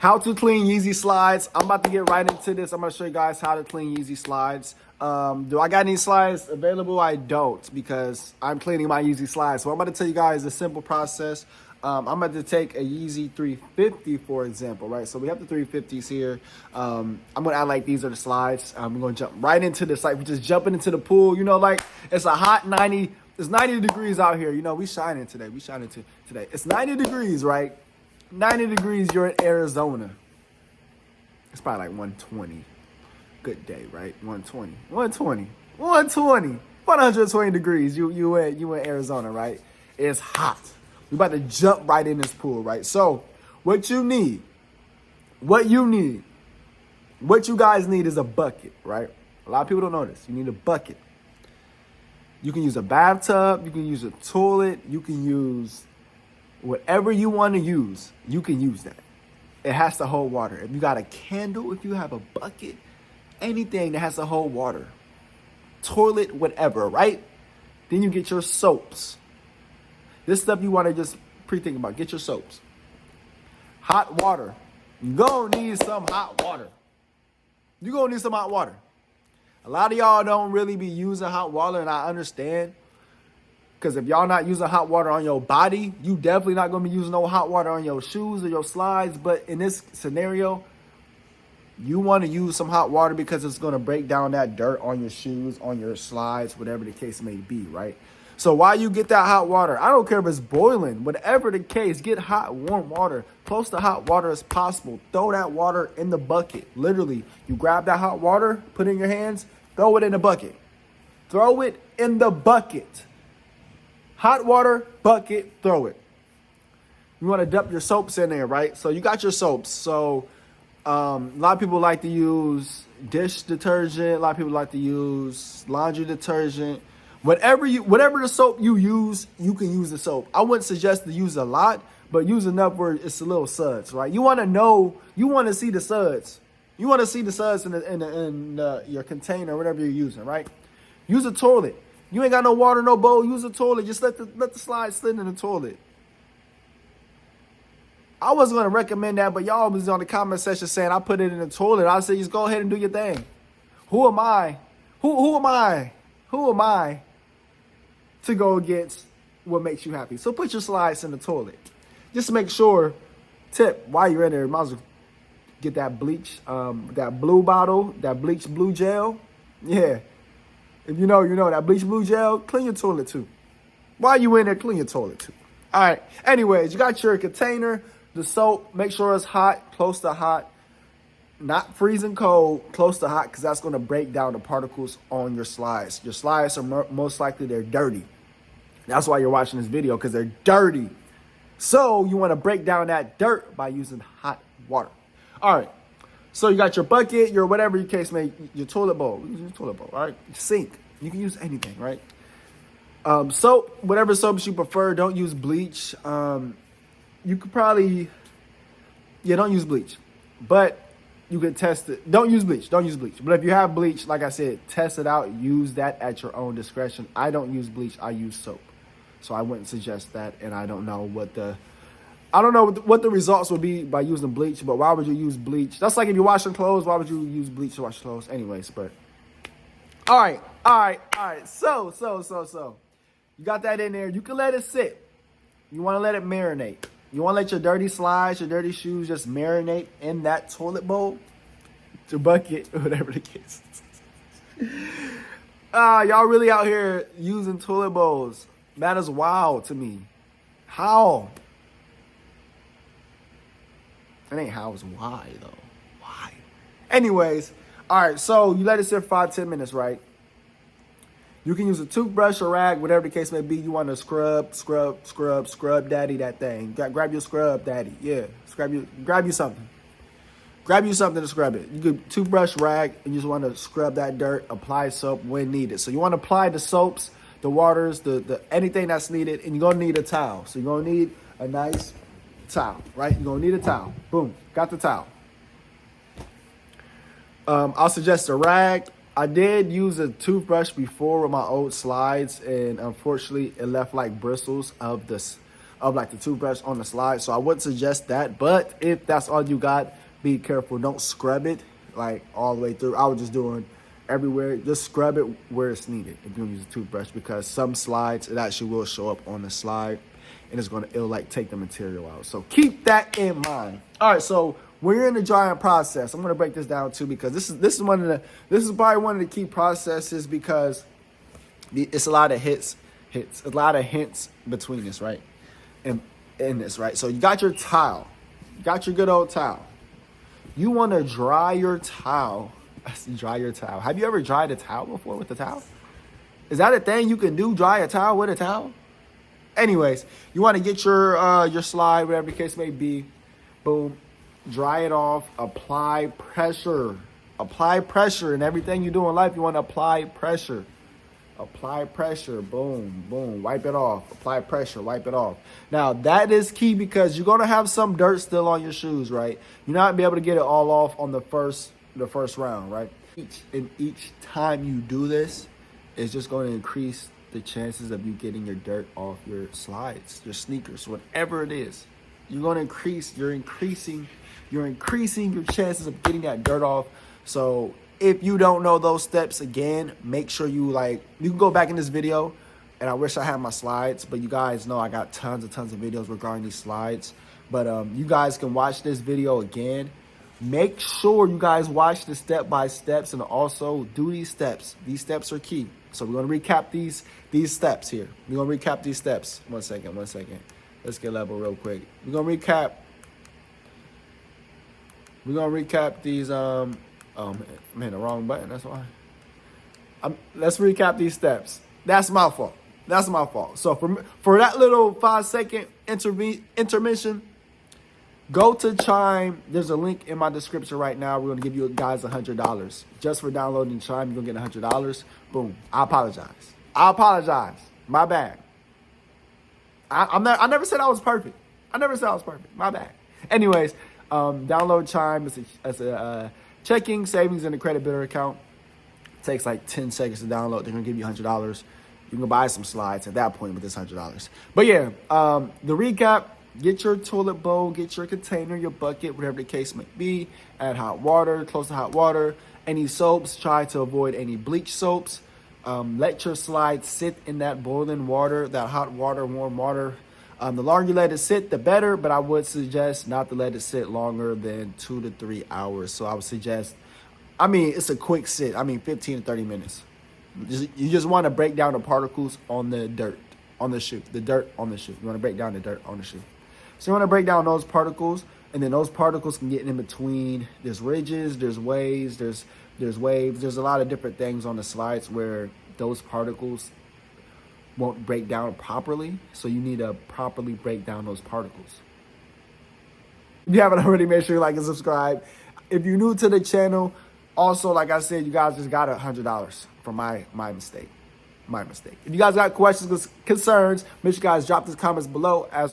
How to clean Yeezy slides. I'm about to get right into this. I'm going to show you guys how to clean Yeezy slides. Do I got any slides available? I don't, because I'm cleaning my Yeezy slides. So I'm going to tell you guys the simple process. I'm about to take a Yeezy 350, for example, right? So we have the 350s here. I'm going to act like these are the slides. I'm going to jump right into this. Like, we're just jumping into the pool. You know, like, it's a hot 90. It's 90 degrees out here. You know, we shining today. Today. It's 90 degrees, right? 90 degrees, you're in Arizona. It's probably like 120. Good day, right? 120. 120 degrees. You in Arizona, right? It's hot. We're about to jump right in this pool, right? So what you guys need is a bucket, right? A lot of people don't know this. You need a bucket. You can use a bathtub, you can use a toilet, you can use whatever you want to use, you can use that. It has to hold water. If you got a candle, if you have a bucket, anything that has to hold water, toilet, whatever, right? Then you get your soaps. This stuff you want to just pre-think about. Get your soaps. Hot water. You're going to need some hot water. A lot of y'all don't really be using hot water, and I understand. Because if y'all not using hot water on your body, you definitely not going to be using no hot water on your shoes or your slides. But in this scenario, you want to use some hot water because it's going to break down that dirt on your shoes, on your slides, whatever the case may be, right? So while you get that hot water, I don't care if it's boiling, whatever the case, get hot, warm water, close to hot water as possible. Throw that water in the bucket. Literally, you grab that hot water, put it in your hands, throw it in the bucket. Throw it in the bucket. Hot water, bucket, throw it. You want to dump your soaps in there, right? So you got your soaps. So a lot of people like to use dish detergent. A lot of people like to use laundry detergent. Whatever the soap you use, you can use the soap. I wouldn't suggest to use a lot, but use enough where it's a little suds, right? You want to see the suds. You want to see the suds in your container, whatever you're using, right? Use a toilet. You ain't got no water, no bowl. Use a toilet. Just let the slide slid in the toilet. I wasn't going to recommend that, but y'all was on the comment section saying I put it in the toilet. I said, just go ahead and do your thing. Who am I? Who am I to go against what makes you happy? So put your slides in the toilet. Just make sure, tip, while you're in there, you might as well get that bleach, that blue bottle, that bleach blue gel. Yeah. If you know, that bleach blue gel, clean your toilet too. While you in there, clean your toilet too. All right. Anyways, you got your container, the soap. Make sure it's hot, close to hot. Not freezing cold, close to hot, because that's going to break down the particles on your slides. Your slides are most likely, they're dirty. That's why you're watching this video, because they're dirty. So you want to break down that dirt by using hot water. All right. So you got your bucket, your whatever your case may, your toilet bowl. Use your toilet bowl, all right? Sink. You can use anything, right? Soap, whatever soaps you prefer. Don't use bleach. You could probably, don't use bleach. But you can test it. Don't use bleach. But if you have bleach, like I said, test it out. Use that at your own discretion. I don't use bleach. I use soap. So I wouldn't suggest that. And I don't know what the results would be by using bleach, but why would you use bleach? That's like if you're washing clothes, why would you use bleach to wash clothes? Anyways, but all right. So you got that in there. You can let it sit. You want to let it marinate. You want to let your dirty slides, your dirty shoes just marinate in that toilet bowl, your bucket, whatever the case. Y'all really out here using toilet bowls. That is wild to me. How? It ain't how, it's why, though. Why? Anyways, all right, so you let it sit for 5-10 minutes, right? You can use a toothbrush or rag, whatever the case may be. You want to scrub daddy that thing. Grab your scrub daddy. Yeah, grab you something. Grab you something to scrub it. You could toothbrush, rag, and you just want to scrub that dirt, apply soap when needed. So you want to apply the soaps, the waters, the anything that's needed, and you're going to need a towel. So you're going to need a nice towel, right? You're gonna need a towel. Boom, got the towel. I'll suggest a rag. I did use a toothbrush before with my old slides, and unfortunately it left like bristles of of like the toothbrush on the slide. So I would suggest that. But if that's all you got, be careful. Don't scrub it like all the way through. I was just doing everywhere. Just scrub it where it's needed if you use a toothbrush, because some slides, it actually will show up on the slide and it'll like take the material out. So keep that in mind. All right, so when you're in the drying process, I'm gonna break this down too, because this is probably one of the key processes, because it's a lot of a lot of hints between this, right? In this, right? So you got your towel, you got your good old towel. You want to dry your towel. Dry your towel. Have you ever dried a towel before with a towel? Is that a thing you can do? Dry a towel with a towel? Anyways, you want to get your slide, whatever the case may be. Boom. Dry it off. Apply pressure. Apply pressure in everything you do in life. You want to apply pressure. Apply pressure. Boom, boom. Wipe it off. Apply pressure. Wipe it off. Now, that is key, because you're going to have some dirt still on your shoes, right? You're not going to be able to get it all off on the first round, right? Each time you do this, it's just going to increase the chances of you getting your dirt off your slides, your sneakers, whatever it is. You're increasing your chances of getting that dirt off. So if you don't know those steps, again, make sure you can go back in this video, and I wish I had my slides, but you guys know I got tons of videos regarding these slides. But you guys can watch this video again. Make sure you guys watch the step-by-steps and also do these steps. These steps are key. So we're going to recap these steps here. We're going to recap these steps. One second. Let's get level real quick. We're going to recap these, oh man, the wrong button, that's why. Let's recap these steps. That's my fault. So for that little 5-second intermission, go to Chime. There's a link in my description right now. We're going to give you guys $100. Just for downloading Chime, you're going to get $100. Boom. I apologize. My bad. I never said I was perfect. My bad. Anyways, download Chime. It's a checking, savings, and a credit builder account. It takes like 10 seconds to download. They're going to give you $100. You can buy some slides at that point with this $100. But yeah, the recap. Get your toilet bowl, get your container, your bucket, whatever the case may be. Add hot water, close to hot water. Any soaps, try to avoid any bleach soaps. Let your slide sit in that boiling water, that hot water, warm water. The longer you let it sit, the better, but I would suggest not to let it sit longer than 2 to 3 hours. So I would suggest, it's a quick sit. 15 to 30 minutes. You just want to break down the particles on the dirt, on the shoe, the dirt on the shoe. You want to break down the dirt on the shoe. So you want to break down those particles, and then those particles can get in between. There's ridges, there's waves, there's waves. There's a lot of different things on the slides where those particles won't break down properly. So you need to properly break down those particles. If you haven't already, make sure you like and subscribe. If you're new to the channel, also, like I said, you guys just got $100 for my mistake. If you guys got questions, concerns, make sure you guys drop these comments below. As